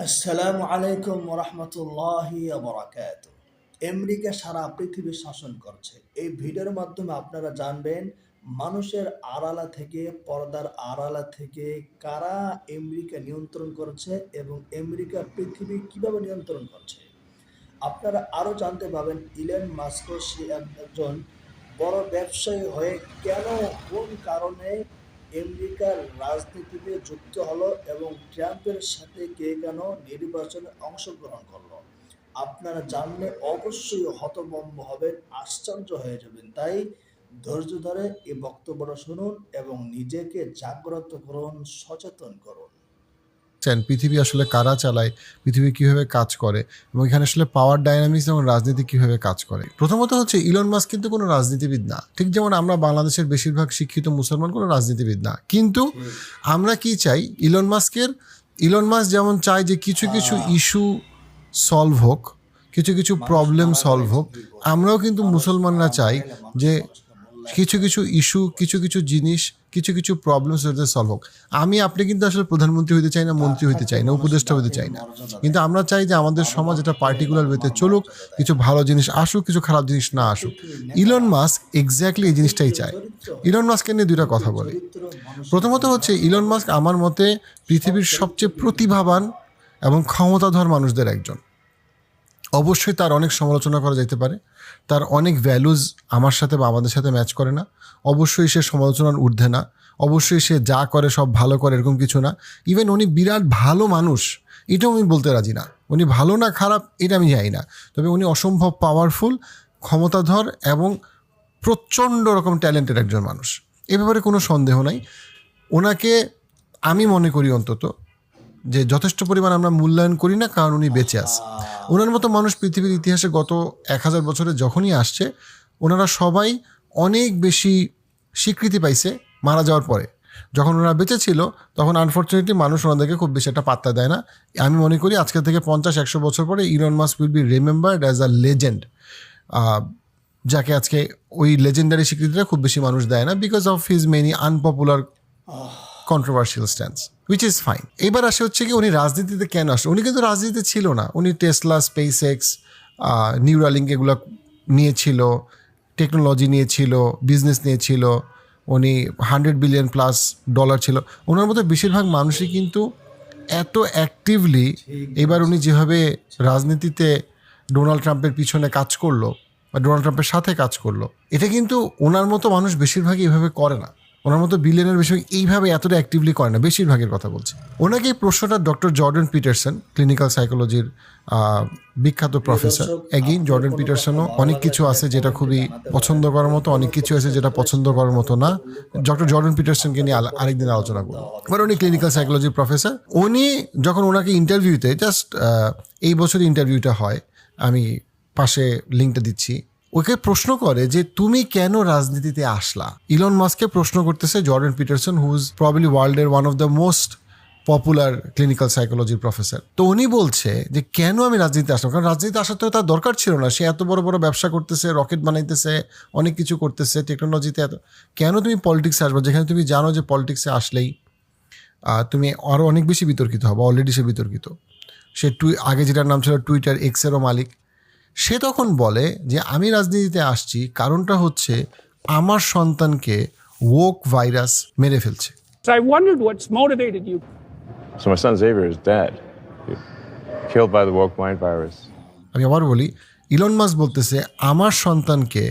আসসালামু আলাইকুম রহমতুল্লাহি বারাকাতুহু। আমেরিকা সারা পৃথিবী শাসন করছে। এই ভিডিওর মাধ্যমে আপনারা জানবেন মানুষের আড়ালা থেকে, পর্দার আড়ালা থেকে কারা আমেরিকা নিয়ন্ত্রণ করছে এবং আমেরিকা পৃথিবী কিভাবে নিয়ন্ত্রণ করছে। আপনারা আরো জানতে পারবেন ইলন মাস্ক সে একজন বড় ব্যবসায়ী হয়ে কেন, কোন কারণে আমেরিকার রাজনীতিতে যুক্ত হলো এবং ট্রাম্পের সাথে কে কেন নির্বাচনে অংশগ্রহণ করলো। আপনারা জানলে অবশ্যই হতভম্ব হবেন, আশ্চর্য হয়ে যাবেন। তাই ধৈর্য ধরে এই বক্তব্যটা শুনুন এবং নিজেকে জাগ্রত করুন, সচেতন করুন। পৃথিবী আসলে কারা চালায়, পৃথিবী কিভাবে কাজ করে এবং এখানে আসলে পাওয়ার ডাইনামিক্স এবং রাজনীতি কিভাবে কাজ করে। প্রথমত হচ্ছে ইলন মাস্ক কিন্তু কোনো রাজনীতিবিদ না, ঠিক যেমন আমরা বাংলাদেশের বেশিরভাগ শিক্ষিত মুসলমান কোনো রাজনীতিবিদ না। কিন্তু আমরা কি চাই, ইলন মাস্ক যেমন চায় যে কিছু কিছু ইস্যু সলভ হোক, কিছু কিছু প্রবলেম সলভ হোক, আমরাও কিন্তু মুসলমানরা চাই যে কিছু কিছু ইস্যু, কিছু কিছু জিনিস, কিছু কিছু প্রবলেমস সলভ হোক। আপনি কিন্তু আসলে প্রধানমন্ত্রী হইতে চাই না, মন্ত্রী হইতে চাই না, উপদেষ্টা হইতে চাই না, কিন্তু আমরা চাই যে আমাদের সমাজ এটা পার্টিকুলার ওয়েতে চলুক, কিছু ভালো জিনিস আসুক, কিছু খারাপ জিনিস না আসুক। ইলন মাস্ক এক্স্যাক্টলি এই জিনিসটাই চায়। ইলন মাস্ককে নিয়ে দুইটা কথা বলি। প্রথমত হচ্ছে ইলন মাস্ক আমার মতে পৃথিবীর সবচেয়ে প্রতিভাবান এবং ক্ষমতাধর মানুষদের একজন। অবশ্যই তার অনেক সমালোচনা করা যেতে পারে, তার অনেক ভ্যালুজ আমার সাথে বা আমাদের সাথে ম্যাচ করে না, অবশ্যই সে সমালোচনার ঊর্ধ্বে না, অবশ্যই সে যা করে সব ভালো করে এরকম কিছু না। ইভেন উনি বিরাট ভালো মানুষ এটাও আমি বলতে রাজি না, উনি ভালো না খারাপ এটা আমি জানি না, তবে উনি অসম্ভব পাওয়ারফুল, ক্ষমতাধর এবং প্রচণ্ড রকম ট্যালেন্টেড একজন মানুষ, এ ব্যাপারে কোনো সন্দেহ নাই। ওনাকে আমি মনে করি অন্তত যে যথেষ্ট পরিমাণ আমরা মূল্যায়ন করি না, কারণ উনি বেঁচে আছে। ওনার মতো মানুষ পৃথিবীর ইতিহাসে গত 1000 বছরে যখনই আসছে, ওনারা সবাই অনেক বেশি স্বীকৃতি পাইছে মারা যাওয়ার পরে। যখন ওনারা বেঁচে ছিল তখন আনফর্চুনেটলি মানুষ ওনাদেরকে খুব বেশি একটা পাত্তা দেয় না। আমি মনে করি আজকে থেকে 50-100 বছর পরে Elon Musk will be remembered as a legend, যাকে আজকে ওই লেজেন্ডারি স্বীকৃতিটা খুব বেশি মানুষ দেয় না, because of his many unpopular controversial stance, which is fine. এবার আসে হচ্ছে কি উনি রাজনীতিতে কেন আসে। উনি কিন্তু রাজনীতিতে ছিল না, উনি টেসলা, স্পেস এক্স, নিউরালিঙ্ক এগুলো নিয়েছিল, টেকনোলজি নিয়েছিল, বিজনেস নিয়েছিল, উনি $100 বিলিয়ন প্লাস ছিল। ওনার মতো বেশিরভাগ মানুষই কিন্তু এত অ্যাক্টিভলি এবার উনি যেভাবে রাজনীতিতে ডোনাল্ড ট্রাম্পের পিছনে কাজ করলো বা ডোনাল্ড ট্রাম্পের সাথে কাজ করলো, এটা কিন্তু ওনার মতো মানুষ বেশিরভাগই এইভাবে করে না। ওনার মতো বিলিয়নের বেশি এইভাবে এতটা অ্যাক্টিভলি করে না, বেশিরভাগের কথা বলছি। ওনাকে এই প্রশ্নটা ডক্টর জর্ডান পিটারসন, ক্লিনিক্যাল সাইকোলজির বিখ্যাত প্রফেসর, এগেইন জর্ডান পিটারসনও অনেক কিছু আছে যেটা খুবই পছন্দ করার মতো, অনেক কিছু আছে যেটা পছন্দ করার মতো না। ডক্টর জর্ডান পিটারসনকে নিয়ে আরেকদিন আলোচনা করবো। এবার উনি ক্লিনিক্যাল সাইকোলজির প্রফেসর। উনি যখন ওনাকে ইন্টারভিউতে, জাস্ট এই বছর ইন্টারভিউটা হয়, আমি পাশে লিঙ্কটা দিচ্ছি, ওকে প্রশ্ন করে যে তুমি কেন রাজনীতিতে আসলা। ইলন মাস্ককে প্রশ্ন করতেছে Jordan Peterson, who is probably ওয়ার্ল্ডের one of the most popular clinical সাইকোলজির প্রফেসর। তো উনি বলছে যে কেন আমি রাজনীতিতে আসলাম, কারণ রাজনীতিতে আসার তো তার দরকার ছিল না, সে এত বড় বড় ব্যবসা করতেছে, রকেট বানাইতেছে, অনেক কিছু করতেছে টেকনোলজিতে, এত কেন তুমি পলিটিক্সে আসবে, যেখানে তুমি জানো যে পলিটিক্সে আসলেই তুমি আরও অনেক বেশি বিতর্কিত হবে। অলরেডি সে বিতর্কিত, সে আগে যেটার নাম ছিল টুইটার এক্সেরও মালিক। সে তখন বলে যে আমি রাজনীতিতে আসছি কারণটা হচ্ছে আমার সন্তানকে woke ভাইরাস মেরে ফেলছে। So I wondered what's motivated you. So my son Xavier is dead, killed by the woke mind virus. আমি আবার বলি, ইলন মাস্ক বলতেছে আমার সন্তানকে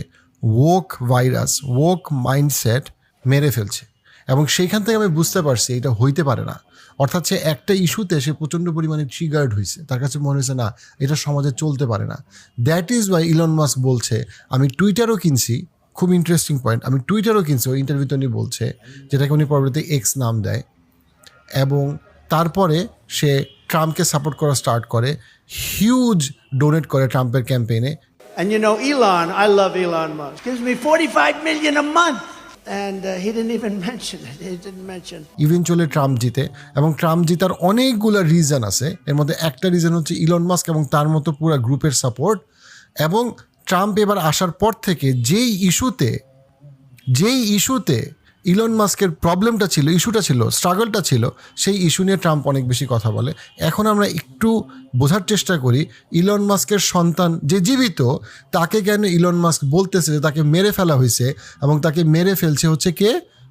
woke ভাইরাস, woke মাইন্ডসেট মেরে ফেলছে, এবং সেইখান থেকে আমি বুঝতে পারছি এটা হইতে পারে না। অর্থাৎ সে একটা ইস্যুতে সে প্রচণ্ড পরিমাণে ট্রিগার্ড হয়েছে, তার কাছে মনে হয়েছে না এটা সমাজে চলতে পারে না। That is Y Elon Musk বলছে আমি টুইটারও কিনছি। খুব ইন্টারেস্টিং পয়েন্ট, আমি টুইটারও কিনছি। ওই ইন্টারভিউতে উনি বলছে, যেটাকে উনি পরবর্তীতে এক্স নাম দেয়, এবং তারপরে সে ট্রাম্পকে সাপোর্ট করা স্টার্ট করে, হিউজ ডোনেট করে ট্রাম্পের ক্যাম্পেইনে। And you know, Elon, I love Elon Musk. Gives me $45 million a month. And he didn't even mention it. He didn't mention. Eventually Trump জিতে, এবং ট্রাম্প জিতার অনেকগুলো রিজন আছে। এর মধ্যে একটা রিজন হচ্ছে ইলন মাস্ক এবং তার মতো পুরো গ্রুপের সাপোর্ট। এবং ট্রাম্প এবার আসার পর থেকে যেই ইস্যুতে ইলন মাস্কের প্রবলেমটা ছিল, ইস্যুটা ছিল, স্ট্রাগলটা ছিল, সেই ইস্যু নিয়ে ট্রাম্প অনেক বেশি কথা বলে। এখন আমরা একটু বোঝার চেষ্টা করি ইলন মাস্কের সন্তান যে জীবিত, তাকে কেন ইলন মাস্ক বলতেছে যে তাকে মেরে ফেলা হয়েছে, এবং তাকে মেরে ফেলছে হচ্ছে কে?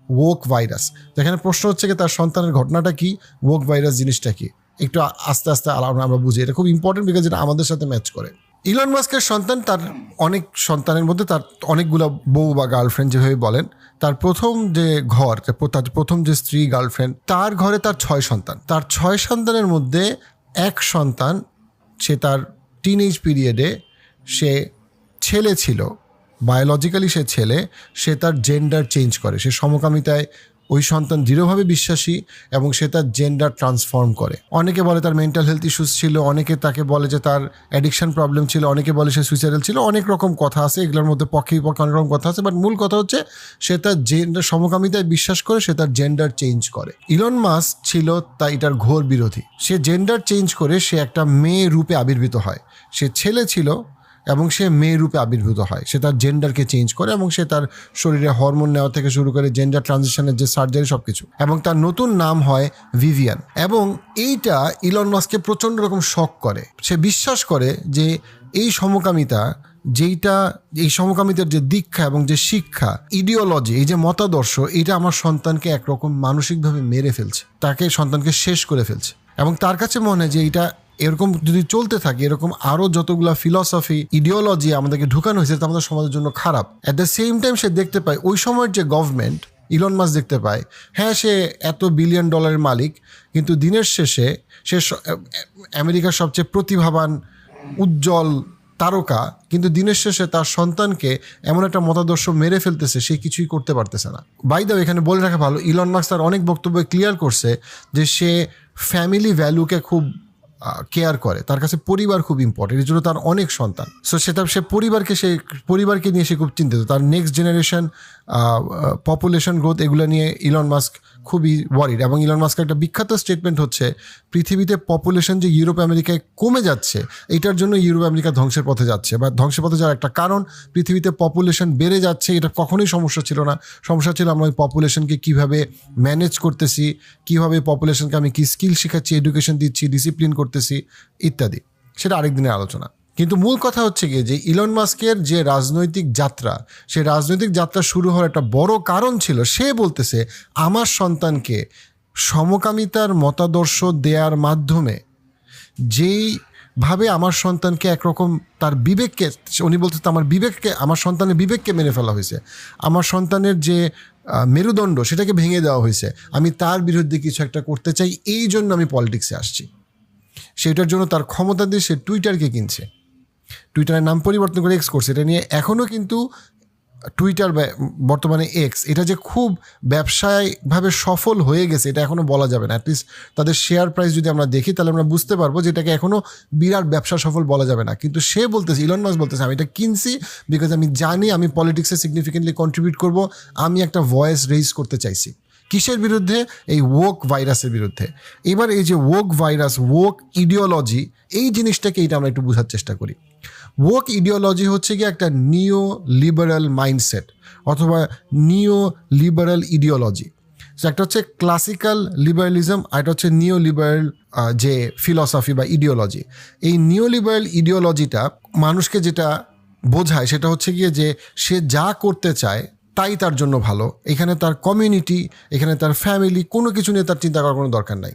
Okay virus. যেখানে প্রশ্ন হচ্ছে কি তার সন্তানের ঘটনাটা কি, ওক ভাইরাস জিনিসটা কি, একটু আস্তে আস্তে আমরা বুঝি। এটা খুব ইম্পর্টেন্ট বিকজ এটা আমাদের সাথে ম্যাচ করে। ইলন মাস্কের সন্তান, তার অনেক সন্তানের মধ্যে তার অনেকগুলো বউ বা গার্লফ্রেন্ড যেভাবে বলেন, তার প্রথম যে ঘর, তার প্রথম যে স্ত্রী গার্লফ্রেন্ড, তার ঘরে তার 6 সন্তান। তার 6 সন্তানের মধ্যে এক সন্তান, সে তার টিনেজ পিরিয়ডে সে ছেলে ছিল, বায়োলজিক্যালি সে ছেলে, সে তার জেন্ডার চেঞ্জ করে, সে সমকামিতায় ওই সন্তান দৃঢ়ভাবে বিশ্বাসী এবং সে তার জেন্ডার ট্রান্সফর্ম করে। অনেকে বলে তার মেন্টাল হেলথ ইস্যুস ছিল, অনেকে তাকে বলে যে তার অ্যাডিকশন প্রবলেম ছিল, অনেকে বলে সে সুইসাইডাল ছিল, অনেক রকম কথা আছে, এগুলোর মধ্যে পক্ষে বিপক্ষে অনেক রকম কথা আছে, বাট মূল কথা হচ্ছে সে তার জেন্ডার সমকামিতায় বিশ্বাস করে, সে তার জেন্ডার চেঞ্জ করে। ইলন মাস্ক ছিল তা এটার ঘোর বিরোধী। সে জেন্ডার চেঞ্জ করে সে একটা মেয়ে রূপে আবির্ভূত হয়। সে ছেলে ছিল এবং সে মেয়ে রূপে আবির্ভূত হয়, সে তার জেন্ডারকে চেঞ্জ করে এবং সে তার শরীরে হরমোন নেওয়া থেকে শুরু করে জেন্ডার ট্রানজিশনের যে সার্জারি সব কিছু, এবং তার নতুন নাম হয় ভিভিয়ান। এবং এইটা ইলন মাস্ককে প্রচণ্ড রকম শক করে। সে বিশ্বাস করে যে এই সমকামিতা, যেইটা এই সমকামিতার যে দীক্ষা এবং যে শিক্ষা, ইডিওলজি, এই যে মতাদর্শ, এটা আমার সন্তানকে একরকম মানসিকভাবে মেরে ফেলছে, তাকে সন্তানকে শেষ করে ফেলছে। এবং তার কাছে মনে হয় যে এটা এরকম যদি চলতে থাকে, এরকম আরও যতগুলো ফিলসফি, ইডিওলজি আমাদেরকে ঢুকানো হয়েছে, তা আমাদের সমাজের জন্য খারাপ। অ্যাট দ্য সেম টাইম সে দেখতে পায় ওই সময়ের যে গভর্নমেন্ট, ইলন মাস্ক দেখতে পায়, হ্যাঁ সে এত বিলিয়ন ডলারের মালিক, কিন্তু দিনের শেষে সে আমেরিকার সবচেয়ে প্রতিভাবান উজ্জ্বল তারকা, কিন্তু দিনের শেষে তার সন্তানকে এমন একটা মতাদর্শ মেরে ফেলতেছে, সে কিছুই করতে পারতেছে না। বাই দ্য ওয়ে, এখানে বলে রাখা ভালো, ইলন মাস্ক তার অনেক বক্তব্যে ক্লিয়ার করছে যে সে ফ্যামিলি ভ্যালুকে খুব কেয়ার করে, তার কাছে পরিবার খুব ইম্পর্টেন্ট, এর জন্য তার অনেক সন্তান। সো সে পরিবারকে নিয়ে সে খুব চিন্তিত। তার নেক্সট জেনারেশন, পপুলেশন গ্রোথ, এগুলো নিয়ে ইলন মাস্ক খুবই ওয়ারিড। এবং ইলন মাস্কের একটা বিখ্যাত স্টেটমেন্ট হচ্ছে, পৃথিবীতে পপুলেশন যে ইউরোপ আমেরিকায় কমে যাচ্ছে, এটার জন্য ইউরোপ আমেরিকা ধ্বংসের পথে যাচ্ছে, বা ধ্বংসের পথে যাওয়ার একটা কারণ পৃথিবীতে পপুলেশন বেড়ে যাচ্ছে। এটা কখনোই সমস্যা ছিল না, সমস্যা ছিল আমরা ওই পপুলেশনকে কীভাবে ম্যানেজ করতেছি, কীভাবে পপুলেশনকে আমি কি স্কিল শেখাচ্ছি, এডুকেশন দিচ্ছি, ডিসিপ্লিন করতেছি ইত্যাদি, সেটা আরেক দিনের আলোচনা। কিন্তু মূল কথা হচ্ছে গিয়ে যে ইলন মাস্কের যে রাজনৈতিক যাত্রা, সেই রাজনৈতিক যাত্রা শুরু হওয়ার একটা বড় কারণ ছিল, সে বলতেছে আমার সন্তানকে সমকামিতার মতাদর্শ দেওয়ার মাধ্যমে যেইভাবে আমার সন্তানকে একরকম তার বিবেককে, উনি বলতেছে আমার সন্তানের বিবেককে মেরে ফেলা হয়েছে, আমার সন্তানের যে মেরুদণ্ড সেটাকে ভেঙে দেওয়া হয়েছে, আমি তার বিরুদ্ধে কিছু একটা করতে চাই, এই জন্য আমি পলিটিক্সে আসছি। সেটার জন্য তার ক্ষমতা দিয়ে সে টুইটারকে কিনছে, টুইটারের নাম পরিবর্তন করে এক্স করছে। এটা নিয়ে এখনও কিন্তু টুইটার, বর্তমানে এক্স, এটা যে খুব ব্যবসায়িকভাবে সফল হয়ে গেছে এটা এখনও বলা যাবে না। অ্যাটলিস্ট তাদের শেয়ার প্রাইস যদি আমরা দেখি তাহলে আমরা বুঝতে পারবো যে এটাকে এখনও বিরাট ব্যবসা সফল বলা যাবে না। কিন্তু সে বলতেছে, ইলন মাস্ক বলতেছে, আমি এটা কিনছি বিকজ আমি জানি আমি পলিটিক্সে সিগনিফিকেন্টলি কন্ট্রিবিউট করব, আমি একটা ভয়েস রেইজ করতে চাইছি। কিসের বিরুদ্ধে? এই ওক ভাইরাসের বিরুদ্ধে। এবার এই যে ওক ভাইরাস, ওক ইডিওলজি, এই জিনিসটাকে এটা আমরা একটু বোঝার চেষ্টা করি। ওক ইডিওলজি হচ্ছে কি একটা নিও লিবারাল মাইন্ডসেট অথবা নিও লিবারাল ইডিওলজি। একটা হচ্ছে ক্লাসিক্যাল লিবারালিজম, আর এটা হচ্ছে নিও লিবারাল যে ফিলসফি বা ইডিওলজি। এই নিও লিবারাল ইডিওলজিটা মানুষকে যেটা বোঝায় সেটা হচ্ছে গিয়ে যে সে যা করতে চায় তাই তার জন্য ভালো, এখানে তার কমিউনিটি, এখানে তার ফ্যামিলি, কোনো কিছু নিয়ে তার চিন্তা করার কোনো দরকার নাই।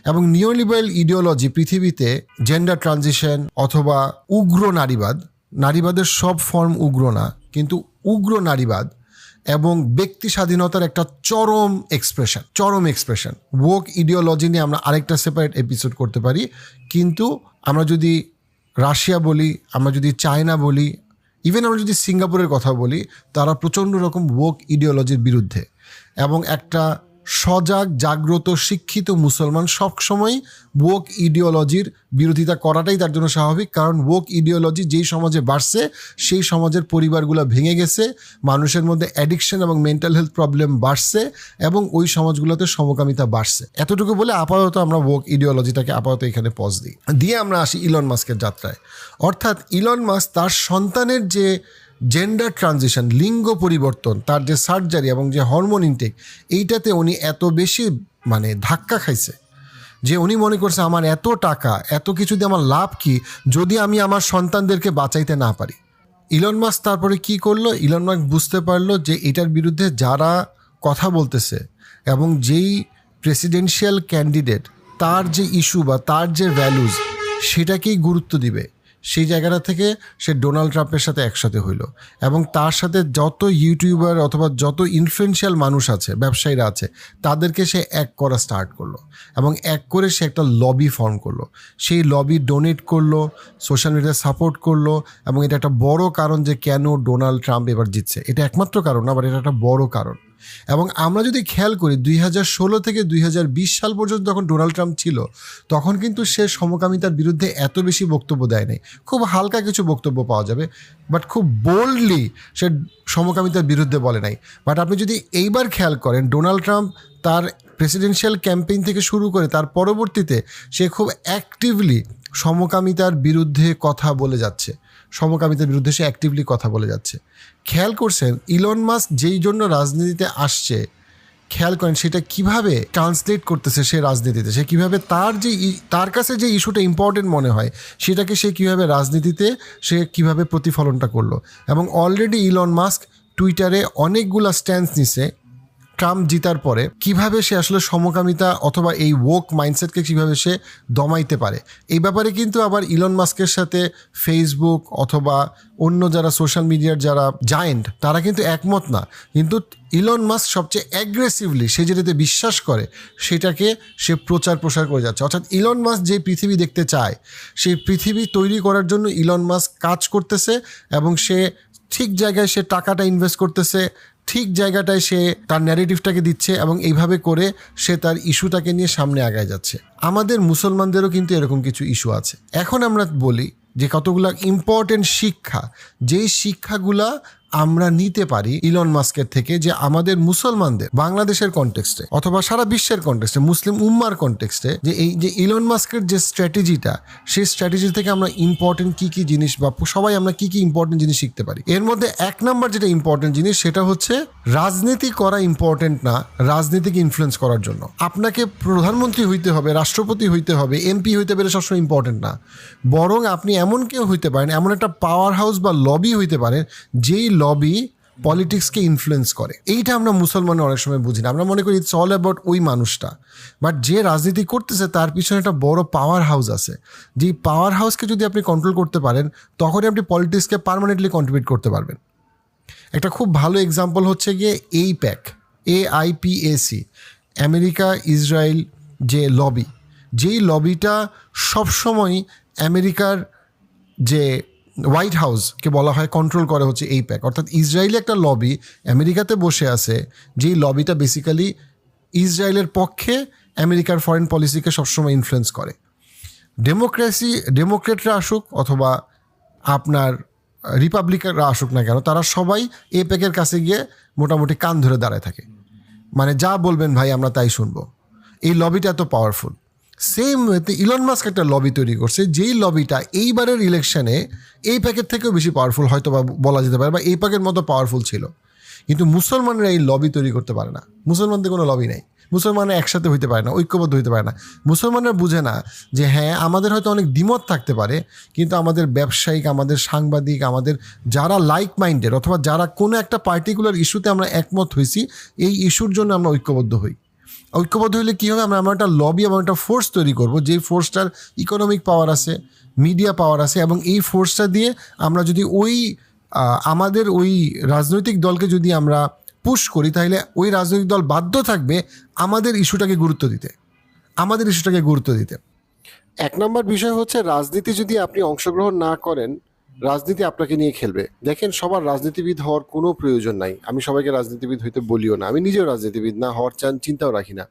এবং নিওলিবারাল ইডিওলজি পৃথিবীতে জেন্ডার ট্রানজিশন অথবা উগ্র নারীবাদ, নারীবাদের সব ফর্ম উগ্র না, কিন্তু উগ্র নারীবাদ এবং ব্যক্তি স্বাধীনতার একটা চরম এক্সপ্রেশন। ওক ইডিওলজি নিয়ে আমরা আরেকটা সেপারেট এপিসোড করতে পারি। কিন্তু আমরা যদি রাশিয়া বলি, আমরা যদি চায়না বলি, ইভেন আমরা যদি সিঙ্গাপুরের কথা বলি, তারা প্রচণ্ড রকম ওক ইডিওলজির বিরুদ্ধে। এবং একটা সজাগ, জাগ্রত, শিক্ষিত মুসলমান সবসময় ওক ইডিওলজির বিরোধিতা করাটাই তার জন্য স্বাভাবিক। কারণ ওক ইডিওলজি যেই সমাজে বাড়ছে সেই সমাজের পরিবারগুলো ভেঙে গেছে, মানুষের মধ্যে অ্যাডিকশন এবং মেন্টাল হেলথ প্রবলেম বাড়ছে এবং ওই সমাজগুলোতে সমকামিতা বাড়ছে। এতটুকু বলে আপাতত আমরা ওক ইডিওলজিটাকে আপাতত এখানে পজ দিই, দিয়ে আমরা আসি ইলন মাস্কের যাত্রায়। অর্থাৎ ইলন মাস্ক তার সন্তানের যে জেন্ডার ট্রানজিশন, লিঙ্গ পরিবর্তন, তার যে সার্জারি এবং যে হরমোন ইনটেক, এইটাতে উনি এত বেশি মানে ধাক্কা খাইছে যে উনি মনে করছে আমার এত টাকা এত কিছু দিয়ে আমার লাভ কি যদি আমি আমার সন্তানদেরকে বাঁচাইতে না পারি। ইলন মাস্ক তারপরে কি করলো? ইলন মাস্ক বুঝতে পারলো যে এটার বিরুদ্ধে যারা কথা বলতেছে এবং যেই প্রেসিডেন্সিয়াল ক্যান্ডিডেট তার যে ইস্যু বা তার যে ভ্যালুজ সেটাকেই গুরুত্ব দিবে, সেই জায়গাটা থেকে সে ডোনাল্ড ট্রাম্পের সাথে একসাথে হইল এবং তার সাথে যত ইউটিউবার অথবা যত ইনফ্লুয়েন্সিয়াল মানুষ আছে, ব্যবসায়ীরা আছে, তাদেরকে সে এক করা স্টার্ট করলো এবং এক করে সে একটা লবি ফর্ম করলো। সেই লবি ডোনেট করলো, সোশ্যাল মিডিয়া সাপোর্ট করলো এবং এটা একটা বড় কারণ যে কেন ডোনাল্ড ট্রাম্প এবার জিতছে। এটা একমাত্র কারণ না, বাট এটা একটা বড় কারণ। এবং আমরা যদি খেয়াল করি 2016 থেকে 2020 সাল পর্যন্ত যখন ডোনাল্ড ট্রাম্প ছিল তখন কিন্তু সে সমকামিতার বিরুদ্ধে এত বেশি বক্তব্য দেয় নাই। খুব হালকা কিছু বক্তব্য পাওয়া যাবে, বাট খুব বোল্ডলি সে সমকামিতার বিরুদ্ধে বলে নাই। বাট আপনি যদি এইবার খেয়াল করেন ডোনাল্ড ট্রাম্প তার প্রেসিডেন্সিয়াল ক্যাম্পেইন থেকে শুরু করে তার পরবর্তীতে সে খুব অ্যাক্টিভলি সমকামিতার বিরুদ্ধে কথা বলে যাচ্ছে, সমকামিতার বিরুদ্ধে সে অ্যাক্টিভলি কথা বলে যাচ্ছে। খেয়াল করছেন ইলন মাস্ক যেই জন্য রাজনীতিতে আসছে, খেয়াল করেন সেটা কিভাবে ট্রান্সলেট করতেছে সে রাজনীতিতে, সে কিভাবে তার কাছে যে ইস্যুটা ইম্পর্টেন্ট মনে হয় সেটাকে সে কিভাবে রাজনীতিতে সে কিভাবে প্রতিফলনটা করলো। এবং অলরেডি ইলন মাস্ক টুইটারে অনেকগুলা স্ট্যান্স নিছে ট্রাম্প জিতার পরে, কিভাবে সে আসলে সমকামিতা অথবা এই ওক মাইন্ডসেটকে কিভাবে সে দমাইতে পারে। এই ব্যাপারে কিন্তু আবার ইলন মাস্কের সাথে ফেসবুক অথবা অন্য যারা সোশ্যাল মিডিয়ার যারা জায়েন্ট তারা কিন্তু একমত না, কিন্তু ইলন মাস্ক সবচেয়ে অ্যাগ্রেসিভলি সে যেটাতে বিশ্বাস করে সেটাকে সে প্রসার করে যাচ্ছে। অর্থাৎ ইলন মাস্ক যে পৃথিবী দেখতে চায় সেই পৃথিবী তৈরি করার জন্য ইলন মাস্ক কাজ করতেছে এবং সে ঠিক জায়গায় সে টাকাটা ইনভেস্ট করতেছে, ঠিক জায়গাটায় সে তার ন্যারেটিভটাকে দিচ্ছে এবং এইভাবে করে সে তার ইস্যুটাকে নিয়ে সামনে আগায় যাচ্ছে। আমাদের মুসলমানদেরও কিন্তু এরকম কিছু ইস্যু আছে। এখন আমরা বলি যে কতগুলা ইম্পর্টেন্ট শিক্ষা, যেই শিক্ষাগুলা আমরা নিতে পারি ইলন মাস্কের থেকে, যে আমাদের মুসলমানদের বাংলাদেশের কনটেক্সটে অথবা সারা বিশ্বের কনটেক্সটে, মুসলিম উম্মার কনটেক্সটে, যে এই যে ইলন মাস্কের যে স্ট্র্যাটেজিটা, সেই স্ট্র্যাটেজি থেকে আমরা ইম্পর্টেন্ট কী কী জিনিস বা সবাই আমরা কী কী ইম্পর্টেন্ট জিনিস শিখতে পারি। এর মধ্যে এক নম্বর যেটা ইম্পর্টেন্ট জিনিস সেটা হচ্ছে রাজনীতি করা ইম্পর্টেন্ট না রাজনীতিকে ইনফ্লুয়েন্স করার জন্য। আপনাকে প্রধানমন্ত্রী হইতে হবে, রাষ্ট্রপতি হইতে হবে, এমপি হইতে পারে সবসময় ইম্পর্টেন্ট না, বরং আপনি এমন কেউ হইতে পারেন, এমন একটা পাওয়ার হাউস বা লবি হইতে পারেন যেই লবি পলিটিক্সকে ইনফ্লুয়েন্স করে। এইটা আমরা মুসলমানের অনেক সময় বুঝি না, আমরা মনে করি ইটস অল অ্যাবাউট ওই মানুষটা, বাট যে রাজনীতি করতেছে তার পিছনে একটা বড় পাওয়ার হাউস আছে। যেই পাওয়ার হাউসকে যদি আপনি কন্ট্রোল করতে পারেন তখনই আপনি পলিটিক্সকে পার্মানেন্টলি কন্ট্রিবিউট করতে পারবেন। একটা খুব ভালো এক্সাম্পল হচ্ছে গিয়ে AIPAC, AIPAC, আমেরিকা ইসরায়েল যে লবি, যেই লবিটা সবসময় আমেরিকার যে হোয়াইট হাউসকে বলা হয় কন্ট্রোল করে হচ্ছে AIPAC, অর্থাৎ ইসরায়েলি একটা লবি আমেরিকাতে বসে আছে, যেই লবিটা বেসিক্যালি ইসরায়েলের পক্ষে আমেরিকার ফরেন পলিসিকে সবসময় ইনফ্লুয়েন্স করে। ডেমোক্রেটরা আসুক অথবা আপনার রিপাবলিকানরা আসুক না কেন, তারা সবাই AIPAC-এর কাছে গিয়ে মোটামুটি কান ধরে দাঁড়ায় থাকে, মানে যা বলবেন ভাই আমরা তাই শুনবো। এই লবিটা এত পাওয়ারফুল। সেম ওয়েতে ইলন মাস্ক একটা লবি তৈরি করছে, যেই লবিটা এইবারের ইলেকশনে AIPAC-এর থেকেও বেশি পাওয়ারফুল হয়তো বা বলা যেতে পারে, বা AIPAC-এর মতো পাওয়ারফুল ছিল, কিন্তু মুসলমানরা এই লবি তৈরি করতে পারে না। মুসলমানদের কোনো লবি নাই, মুসলমানরা একসাথে হইতে পারে না, ঐক্যবদ্ধ হইতে পারে না। মুসলমানরা বুঝে না যে হ্যাঁ আমাদের হয়তো অনেক দ্বিমত থাকতে পারে, কিন্তু আমাদের ব্যবসায়িক, আমাদের সাংবাদিক, আমাদের যারা লাইক মাইন্ডেড অথবা যারা কোনো একটা পার্টিকুলার ইস্যুতে আমরা একমত হয়েছি, এই ইস্যুর জন্য আমরা ঐক্যবদ্ধ হই। ঐক্যবদ্ধ হইলে কী হবে, আমরা একটা লবি এবং একটা ফোর্স তৈরি করব, যেই ফোর্সটার ইকোনমিক পাওয়ার আছে, মিডিয়া পাওয়ার আছে, এবং এই ফোর্সটা দিয়ে আমরা যদি আমাদের ওই রাজনৈতিক দলকে যদি আমরা পুশ করি, তাহলে ওই রাজনৈতিক দল বাধ্য থাকবে আমাদের ইস্যুটাকে গুরুত্ব দিতে। এক নম্বর বিষয় হচ্ছে রাজনীতি যদি আপনি অংশগ্রহণ না করেন, রাজনীতি আপনাকে নিয়ে খেলবে। দেখেন, সবার রাজনীতিবিদ হওয়ার কোনো প্রয়োজন নাই, আমি সবাইকে রাজনীতিবিদ হইতে বলিও না, আমি নিজেও রাজনীতিবিদ না হওয়ার চিন্তাও রাখি না।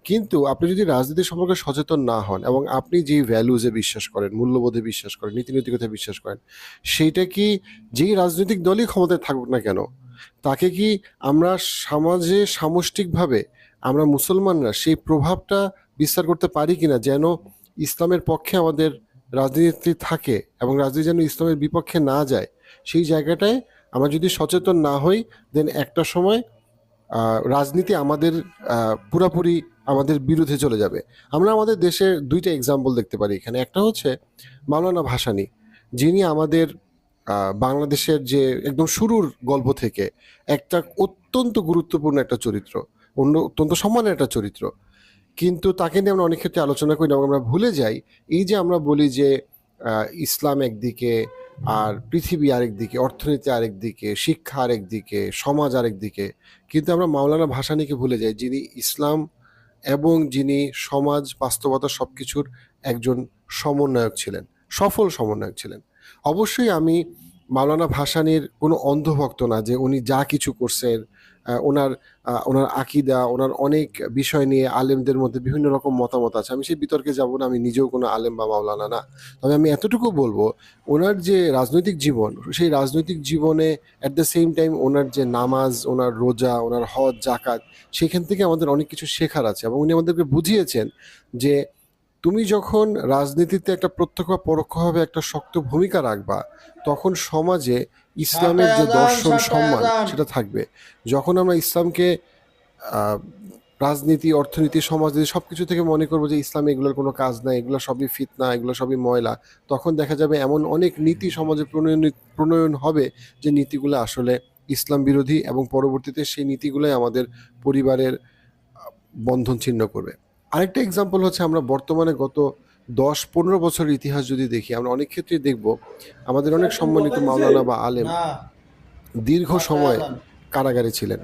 কিন্তু আপনি যদি রাজনীতি সম্পর্কে সচেতন না হন এবং আপনি যেই ভ্যালুজে বিশ্বাস করেন, মূল্যবোধে বিশ্বাস করেন, নীতিনৈতিকতায় বিশ্বাস করেন, সেইটা কি যেই রাজনৈতিক দলই ক্ষমতায় থাকুক না কেন, তাকে কি আমরা সমাজে সামষ্টিকভাবে আমরা মুসলমানরা সেই প্রভাবটা বিস্তার করতে পারি কিনা, যেন ইসলামের পক্ষে আমাদের রাজনীতি থাকে এবং রাজনীতি যেন ইসলামের বিপক্ষে না যায়, সেই জায়গাটায় আমরা যদি সচেতন না হই, দেন একটা সময় রাজনীতি আমাদের পুরাপুরি আমাদের বিরুদ্ধে চলে যাবে। আমরা আমাদের দেশের দুইটা এক্সাম্পল দেখতে পারি এখানে। একটা হচ্ছে মাওলানা ভাসানী, যিনি আমাদের বাংলাদেশের যে একদম শুরুর গল্প থেকে একটা অত্যন্ত গুরুত্বপূর্ণ একটা চরিত্র, অত্যন্ত সম্মানের একটা চরিত্র, কিন্তু তাকে নিয়ে আমরা অনেক ক্ষেত্রে আলোচনা করি না এবং আমরা ভুলে যাই এই যে আমরা বলি যে ইসলাম একদিকে আর পৃথিবী আরেকদিকে, অর্থনীতি আরেকদিকে, শিক্ষা আরেকদিকে, সমাজ আরেকদিকে, কিন্তু আমরা মাওলানা ভাসানীকে ভুলে যাই, যিনি ইসলাম এবং যিনি সমাজ বাস্তবতা সবকিছুর একজন সমন্বয়ক ছিলেন, সফল সমন্বয়ক ছিলেন। অবশ্যই আমি মাওলানা ভাসানীর কোনো অন্ধভক্ত না যে উনি যা কিছু করছেন, ওনার আকিদা, ওনার অনেক বিষয় নিয়ে আলেমদের মধ্যে বিভিন্ন রকম মতামত আছে, আমি সেই বিতর্কে যাব না, আমি নিজেও কোনো আলেম বা মাওলানা না। তবে আমি এতটুকু বলবো, ওনার যে রাজনৈতিক জীবন, সেই রাজনৈতিক জীবনে অ্যাট দ্য সেম টাইম ওনার যে নামাজ, ওনার রোজা, ওনার হজ, জাকাত, সেখান থেকে আমাদের অনেক কিছু শেখার আছে। এবং উনি আমাদেরকে বুঝিয়েছেন যে তুমি যখন রাজনীতিতে একটা প্রত্যক্ষ বা পরোক্ষভাবে একটা শক্ত ভূমিকা রাখবা, তখন সমাজে ইসলামের যে দর্শন, সম্মান, সেটা থাকবে। যখন আমরা ইসলামকে রাজনীতি, অর্থনীতি, সমাজনীতি সবকিছু থেকে মনে করবো যে ইসলামে এগুলোর কোনো কাজ নাই, এগুলো সবই ফিতনা, এগুলো সবই ময়লা, তখন দেখা যাবে এমন অনেক নীতি সমাজে প্রণয়ন হবে যে নীতিগুলো আসলে ইসলাম বিরোধী, এবং পরবর্তীতে সেই নীতিগুলোই আমাদের পরিবারের বন্ধন ছিন্ন করবে। আরেকটা এক্সাম্পল হচ্ছে, আমরা বর্তমানে গত 10-15 বছরের ইতিহাস যদি দেখি, আমরা অনেক ক্ষেত্রে দেখব আমাদের অনেক সম্মানিত মাওলানা বা আলেম দীর্ঘ সময় কারাগারে ছিলেন,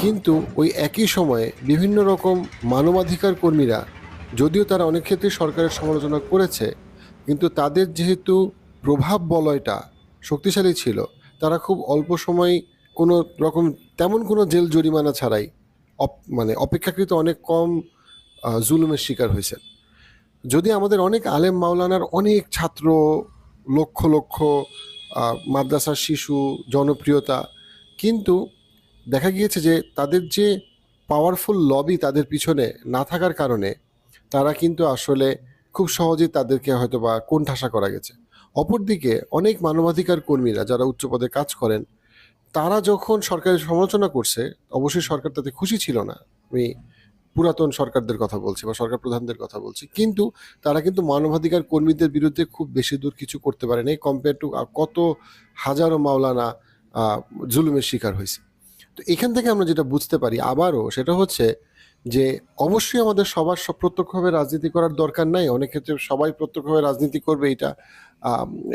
কিন্তু ওই একই সময়ে বিভিন্ন রকম মানবাধিকার কর্মীরা, যদিও তারা অনেক ক্ষেত্রে সরকারের সমালোচনা করেছে, কিন্তু তাদের যেহেতু প্রভাব বলয়টা শক্তিশালী ছিল, তারা খুব অল্প সময় কোনো রকম তেমন কোনো জেল জরিমানা ছাড়াই অপেক্ষাকৃত অনেক কম জুলুমের শিকার হয়েছেন। যদি আমাদের অনেক আলেম মাওলানার অনেক ছাত্র, লক্ষ লক্ষ মাদ্রাসার শিশু, জনপ্রিয়তা, কিন্তু দেখা গিয়েছে যে তাদের যে পাওয়ারফুল লবি তাদের পিছনে না থাকার কারণে তারা কিন্তু আসলে খুব সহজেই তাদেরকে হয়তো বা কোণঠাসা করা গেছে। অপরদিকে অনেক মানবাধিকার কর্মীরা যারা উচ্চ পদে কাজ করেন, তারা যখন সরকারের সমালোচনা করছে, অবশ্যই সরকার তাতে খুশি ছিল না, আমি পুরাতন সরকারদের কথা বলছি বা সরকার প্রধানদের কথা বলছি, কিন্তু তারা কিন্তু মানবাধিকার কর্মীদের বিরুদ্ধে খুব বেশি দূর কিছু করতে পারেনি কম্পেয়ার টু কত হাজারো মাওলানা জুলুমের শিকার হয়েছে। তো এখান থেকে আমরা যেটা বুঝতে পারি আবারও, সেটা হচ্ছে যে অবশ্যই আমাদের সবার প্রত্যক্ষভাবে রাজনীতি করার দরকার নাই, অনেক ক্ষেত্রে সবাই প্রত্যক্ষভাবে রাজনীতি করবে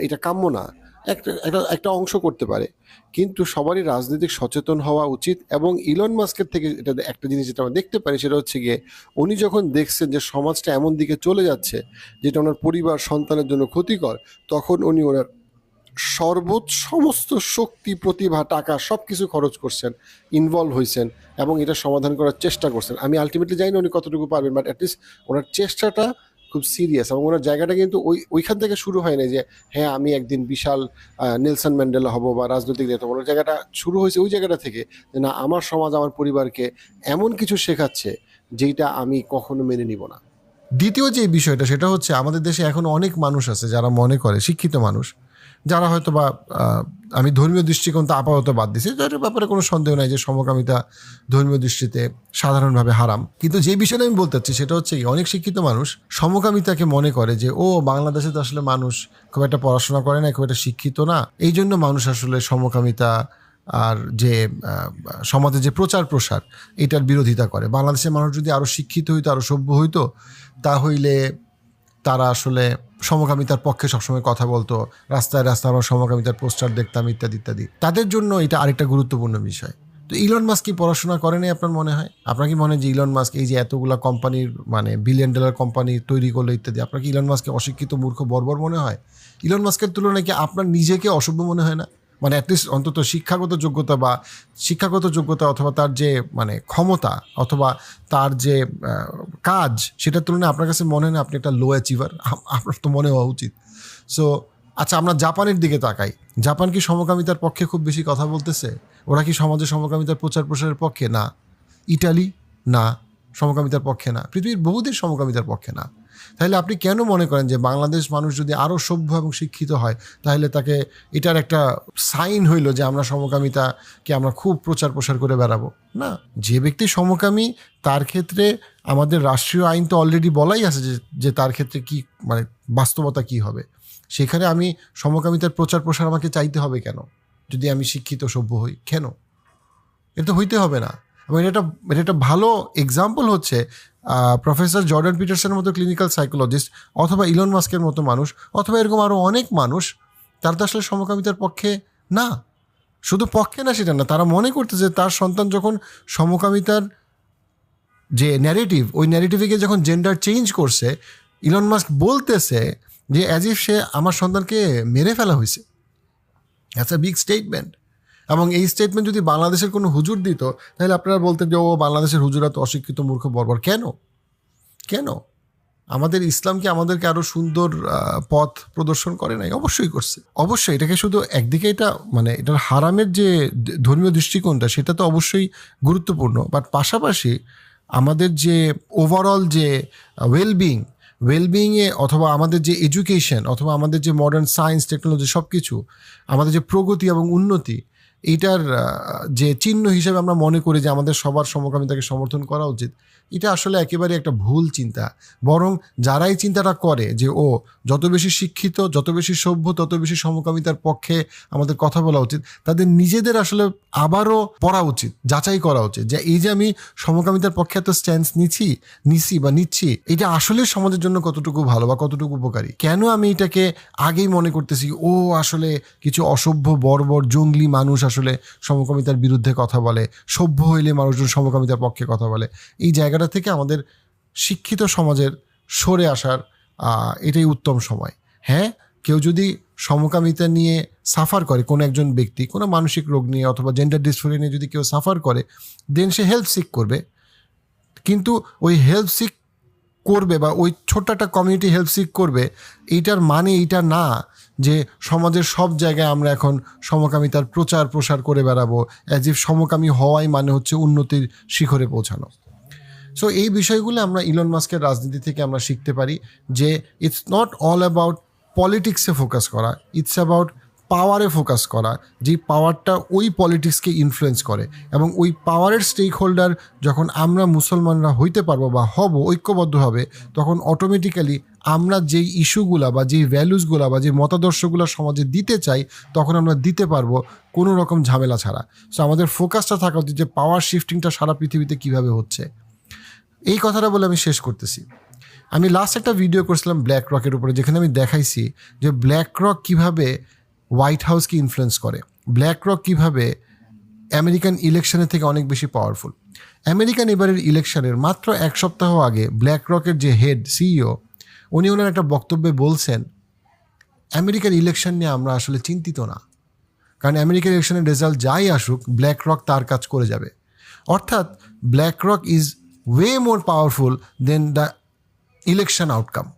এটা কাম্য না, একটা অংশ করতে পারে, কিন্তু সবারই রাজনৈতিক সচেতন হওয়া উচিত। এবং ইলন মাস্কের থেকে এটা একটা জিনিস যেটা আমরা দেখতে পারি, সেটা হচ্ছে গিয়ে উনি যখন দেখছেন যে সমাজটা এমন দিকে চলে যাচ্ছে যেটা ওনার পরিবার, সন্তানের জন্য ক্ষতিকর, তখন উনি ওনার সমস্ত শক্তি, প্রতিভা, টাকা সব কিছু খরচ করছেন, ইনভলভ হয়েছেন এবং এটা সমাধান করার চেষ্টা করছেন। আমি আলটিমেটলি জানি না উনি কতটুকু পারবেন, বাট অ্যাটলিস্ট ওনার চেষ্টাটা খুব সিরিয়াস, এবং ওনার জায়গাটা কিন্তু ওইখান থেকে শুরু হয় না যে হ্যাঁ আমি একদিন বিশাল নেলসন ম্যান্ডেলা হব বা রাজনৈতিক নেতা। ওনার জায়গাটা শুরু হয়েছে ওই জায়গাটা থেকে যে না, আমার সমাজ আমার পরিবারকে এমন কিছু শেখাচ্ছে যেটা আমি কখনো মেনে নিব না। দ্বিতীয় যে বিষয়টা, সেটা হচ্ছে আমাদের দেশে এখন অনেক মানুষ আছে যারা মনে করে, শিক্ষিত মানুষ যারা হয়তো বা আমি ধর্মীয় দৃষ্টিকোণ তো আপাতত বাদ দিচ্ছি, এটার ব্যাপারে কোনো সন্দেহ নাই যে সমকামিতা ধর্মীয় দৃষ্টিতে সাধারণভাবে হারাম, কিন্তু যে বিষয়টা আমি বলতে চাচ্ছি সেটা হচ্ছে অনেক শিক্ষিত মানুষ সমকামিতাকে মনে করে যে বাংলাদেশে তো আসলে মানুষ খুব একটা পড়াশোনা করে না, খুব একটা শিক্ষিত না, এই জন্য মানুষ আসলে সমকামিতা আর যে সমাজে যে প্রচার প্রসার এটার বিরোধিতা করে। বাংলাদেশের মানুষ যদি আরও শিক্ষিত হইতো, আরও সভ্য হইতো, তাহলে তারা আসলে সমকামিতার পক্ষে সবসময় কথা বলতো, রাস্তায় রাস্তায় আমরা সমকামিতার পোস্টার দেখতাম, ইত্যাদি ইত্যাদি। তাদের জন্য এটা আরেকটা গুরুত্বপূর্ণ বিষয়। তো ইলন মাস্ক কি পড়াশোনা করেনি আপনার মনে হয়? আপনার কি মনে হয় যে ইলন মাস্ক এই যে এতগুলা কোম্পানির $1 বিলিয়ন কোম্পানি তৈরি করলো ইত্যাদি, আপনার কি ইলন মাস্ককে অশিক্ষিত, মূর্খ, বর্বর মনে হয়? ইলন মাস্কের তুলনায় কি আপনার নিজেকে অসভ্য মনে হয় না? অ্যাটলিস্ট অন্তত শিক্ষাগত যোগ্যতা অথবা তার যে ক্ষমতা অথবা তার যে কাজ, সেটার তুলনায় আপনার কাছে মনে হয় না আপনি একটা লো অ্যাচিভার? আপনার তো মনে হওয়া উচিত। সো আচ্ছা, আমরা জাপানের দিকে তাকাই। জাপান কি সমকামিতার পক্ষে খুব বেশি কথা বলতেছে? ওরা কি সমাজে সমকামিতার প্রচার প্রসারের পক্ষে? না। ইটালি না, সমকামিতার পক্ষে না। পৃথিবীর বহু দেশ সমকামিতার পক্ষে না। তাহলে আপনি কেন মনে করেন যে বাংলাদেশ মানুষ যদি আরও সভ্য এবং শিক্ষিত হয় তাহলে তাকে এটার একটা সাইন হইল যে আমরা সমকামিতাকে আমরা খুব প্রচার প্রসার করে বেড়াবো? না, যে ব্যক্তি সমকামী তার ক্ষেত্রে আমাদের রাষ্ট্রীয় আইন তো অলরেডি বলাই আছে যে তার ক্ষেত্রে কি মানে বাস্তবতা কি হবে। সেখানে আমি সমকামিতার প্রচার প্রসার আমাকে চাইতে হবে কেন যদি আমি শিক্ষিত সভ্য হই? কেন? এটা তো হইতে হবে না। এবং এটা একটা ভালো এক্সাম্পল হচ্ছে প্রফেসর জর্ডান পিটারসনের মতো ক্লিনিক্যাল সাইকোলজিস্ট অথবা ইলন মাস্কের মতো মানুষ অথবা এরকম আরও অনেক মানুষ, তারা তো আসলে সমকামিতার পক্ষে না। শুধু পক্ষে না সেটা না, তারা মনে করতে যে তার সন্তান যখন সমকামিতার যে ন্যারেটিভ, ওই ন্যারেটিভকে যখন জেন্ডার চেঞ্জ করছে, ইলন মাস্ক বলতেছে যে অ্যাজ ইফ সে আমার সন্তানকে মেরে ফেলা হয়েছে। That's a big statement. এবং এই স্টেটমেন্ট যদি বাংলাদেশের কোনো হুজুর দিত তাহলে আপনারা বলতেন যে ও বাংলাদেশের হুজুরা তো অশিক্ষিত মূর্খ বর্বর। কেন আমাদের ইসলাম কি আমাদেরকে আরও সুন্দর পথ প্রদর্শন করে নাই? অবশ্যই করছে। অবশ্যই এটাকে শুধু একদিকে এটা মানে এটার হারামের যে ধর্মীয় দৃষ্টিকোণটা সেটা তো অবশ্যই গুরুত্বপূর্ণ, বাট পাশাপাশি আমাদের যে ওভারঅল যে ওয়েলবিংয়ে অথবা আমাদের যে এডুকেশন অথবা আমাদের যে মডার্ন সায়েন্স টেকনোলজি সব কিছু, আমাদের যে প্রগতি এবং উন্নতি, এইটার যে চিহ্ন হিসেবে আমরা মনে করি যে আমাদের সবার সমকামিতাকে সমর্থন করা উচিত, এটা আসলে একেবারে একটা ভুল চিন্তা। বরং যারা এই চিন্তাটা করে যে ও যত বেশি শিক্ষিত, যত বেশি সভ্য, তত বেশি সমকামিতার পক্ষে আমাদের কথা বলা উচিত, তাদের নিজেদের আসলে আবারও পড়া উচিত, যাচাই করা উচিত যে এই যে আমি সমকামিতার পক্ষে এত স্ট্যান্স নিচ্ছি, এটা আসলে সমাজের জন্য কতটুকু ভালো বা কতটুকু উপকারী। কেন আমি এটাকে আগেই মনে করতেছি ও আসলে কিছু অসভ্য বর্বর জঙ্গলি মানুষ আসলে সমকামিতার বিরুদ্ধে কথা বলে, সভ্য হইলে মানুষজন সমকামিতার পক্ষে কথা বলে। এই জায়গাটা থেকে আমাদের শিক্ষিত সমাজের সরে আসার এটাই উত্তম সময়। হ্যাঁ, কেউ যদি সমকামিতা নিয়ে সাফার করে, কোনো একজন ব্যক্তি কোনো মানসিক রোগ নিয়ে অথবা জেন্ডার ডিসফোরিয়া নিয়ে যদি কেউ সাফার করে, দেন সে হেল্প সিক করবে। কিন্তু ওই হেল্প সিক করবে বা ওই ছোট্ট একটা কমিউনিটি হেল্প সিক করবে, এইটার মানে এইটা না যে সমাজের সব জায়গায় আমরা এখন সমকামিতার প্রচার প্রসার করে বেড়াবো, অ্যাজ ইফ সমকামী হওয়াই মানে হচ্ছে উন্নতির শিখরে পৌঁছানো। সো এই বিষয়গুলো আমরা ইলন মাস্কের রাজনীতি থেকে আমরা শিখতে পারি যে ইটস নট অল অ্যাবাউট পলিটিক্সে ফোকাস করা, ইটস অ্যাবাউট পাওয়ারে ফোকাস করা, যেই পাওয়ারটা ওই পলিটিক্সকে ইনফ্লুয়েন্স করে। এবং ওই পাওয়ারের স্টেক হোল্ডার যখন আমরা মুসলমানরা হইতে পারবো বা হব ঐক্যবদ্ধ হবে, তখন অটোমেটিক্যালি আমরা যেই ইস্যুগুলা বা যেই ভ্যালুসগুলা বা যে মতাদর্শগুলো সমাজে দিতে চাই তখন আমরা দিতে পারবো কোনো রকম ঝামেলা ছাড়া। সো আমাদের ফোকাসটা থাকা উচিত যে পাওয়ার শিফটিংটা সারা পৃথিবীতে কীভাবে হচ্ছে। এই কথাটা বলে আমি শেষ করতেছি। আমি লাস্ট একটা ভিডিও করছিলাম ব্ল্যাক রকের উপরে, যেখানে আমি দেখাইছি যে ব্ল্যাক রক কীভাবে হোয়াইট হাউসকে ইনফ্লুয়েন্স করে, ব্ল্যাক রক কীভাবে আমেরিকান ইলেকশনের থেকে অনেক বেশি পাওয়ারফুল। আমেরিকান এবারের ইলেকশনের মাত্র এক সপ্তাহ আগে ব্ল্যাক রকের যে হেড সিইও, উনি ওনার একটা বক্তব্যে বলছেন আমেরিকার ইলেকশন নিয়ে আমরা আসলে চিন্তিত না, কারণ আমেরিকার ইলেকশনের রেজাল্ট যাই আসুক ব্ল্যাক রক তার কাজ করে যাবে। অর্থাৎ black rock is way more powerful than the election outcome.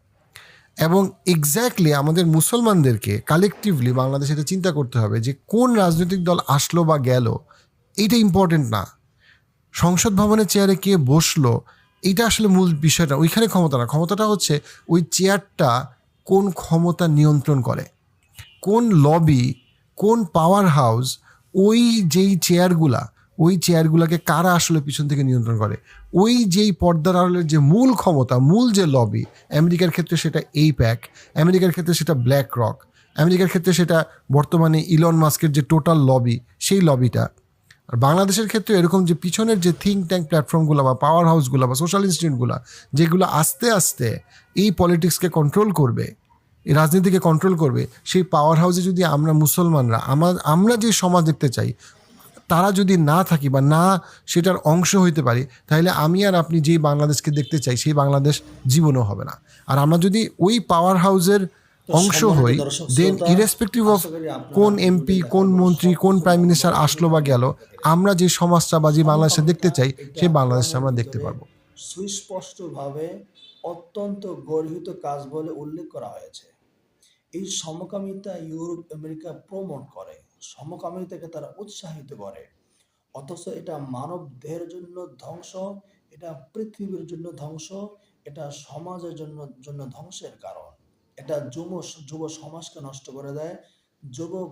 এবং এক্স্যাক্টলি আমাদের মুসলমানদেরকে কালেকটিভলি বাংলাদেশে এটা চিন্তা করতে হবে যে কোন রাজনৈতিক দল আসলো বা গেল এইটা ইম্পর্টেন্ট না, সংসদ ভবনের চেয়ারে কে বসলো এইটা আসলে মূল বিষয়টা। ওইখানে ক্ষমতা না, ক্ষমতাটা হচ্ছে ওই চেয়ারটা কোন ক্ষমতা নিয়ন্ত্রণ করে, কোন লবি, কোন পাওয়ার হাউস, ওই চেয়ারগুলোকে কারা আসলে পিছন থেকে নিয়ন্ত্রণ করে। ওই যেই পর্দার আড়ালের যে মূল ক্ষমতা, মূল যে লবি, আমেরিকার ক্ষেত্রে সেটা এইপ্যাক, আমেরিকার ক্ষেত্রে সেটা ব্ল্যাক রক, আমেরিকার ক্ষেত্রে সেটা বর্তমানে ইলন মাস্কের যে টোটাল লবি, সেই লবিটা। আর বাংলাদেশের ক্ষেত্রে এরকম যে পিছনের যে থিঙ্ক ট্যাঙ্ক প্ল্যাটফর্মগুলো বা পাওয়ার হাউসগুলো বা সোশ্যাল ইনস্টিটিউটগুলো, যেগুলো আস্তে আস্তে এই পলিটিক্সকে কন্ট্রোল করবে, এই রাজনীতিকে কন্ট্রোল করবে, সেই পাওয়ার হাউসে যদি আমরা মুসলমানরা আমরা যে সমাজ দেখতে চাই তারা যদি না থাকি বা না সেটার অংশ হইতে পারি, তাহলে আমি আর আপনি যেই বাংলাদেশকে দেখতে চাই সেই বাংলাদেশ জীবনও হবে না। আর আমরা যদি ওই পাওয়ার হাউসের অংশ হই, দেন ইরেসপেক্টিভ অফ কোন এমপি, কোন মন্ত্রী, কোন প্রাইম মিনিস্টার আসলো বা গেল, আমরা যে সমাজটা বা যে বাংলাদেশে দেখতে চাই সেই বাংলাদেশটা আমরা দেখতে পারবো। সুস্পষ্টভাবে অত্যন্ত গর্হিত কাজ বলে উল্লেখ করা হয়েছে। এই সমকামিতা ইউরোপ আমেরিকা প্রমোট করে, সমকামিতাকে তারা উৎসাহিত করে, অথচ এটা মানব দেহের জন্য ধ্বংস, এটা পৃথিবীর জন্য ধ্বংস, এটা সমাজের জন্য ধ্বংসের কারণ। এটা যুব সমাজকে নষ্ট করে দেয়, যুবক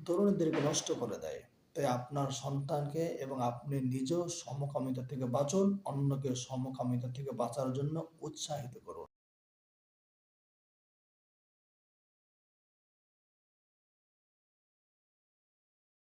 তরুণীদেরকে নষ্ট করে দেয়। তাই আপনার সন্তানকে এবং আপনি নিজেও সমকামিতা থেকে বাঁচুন, অন্যকে সমকামিতা থেকে বাঁচার জন্য উৎসাহিত করুন।